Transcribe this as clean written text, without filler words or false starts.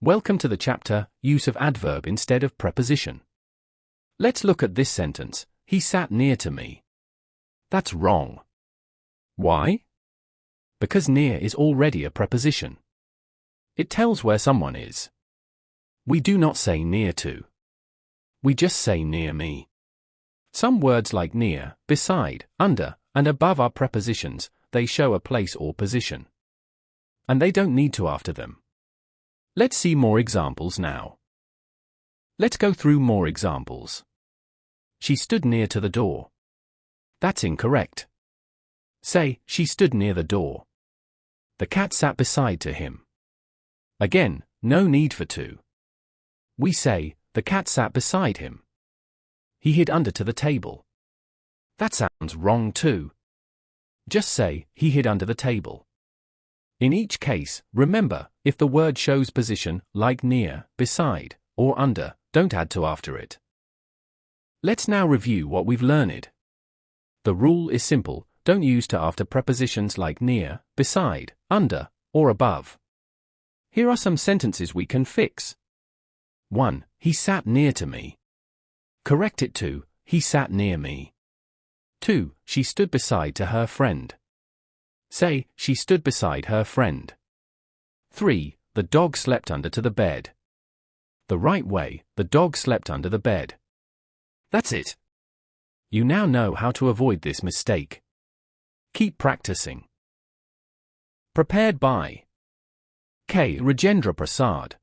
Welcome to the chapter, Use of Adverb instead of Preposition. Let's look at this sentence, he sat near to me. That's wrong. Why? Because near is already a preposition. It tells where someone is. We do not say near to. We just say near me. Some words like near, beside, under, and above are prepositions. They show a place or position. And they don't need to after them. Let's see more examples now. Let's go through more examples. She stood near to the door. That's incorrect. Say, she stood near the door. The cat sat beside to him. Again, no need for to. We say, the cat sat beside him. He hid under to the table. That sounds wrong too. Just say, he hid under the table. In each case, remember, if the word shows position, like near, beside, or under, don't add to after it. Let's now review what we've learned. The rule is simple, don't use to after prepositions like near, beside, under, or above. Here are some sentences we can fix. 1. He sat near to me. Correct it to, he sat near me. 2. She stood beside to her friend. Say, she stood beside her friend. 3. The dog slept under to the bed. The right way, the dog slept under the bed. That's it. You now know how to avoid this mistake. Keep practicing. Prepared by K. Rajendra Prasad.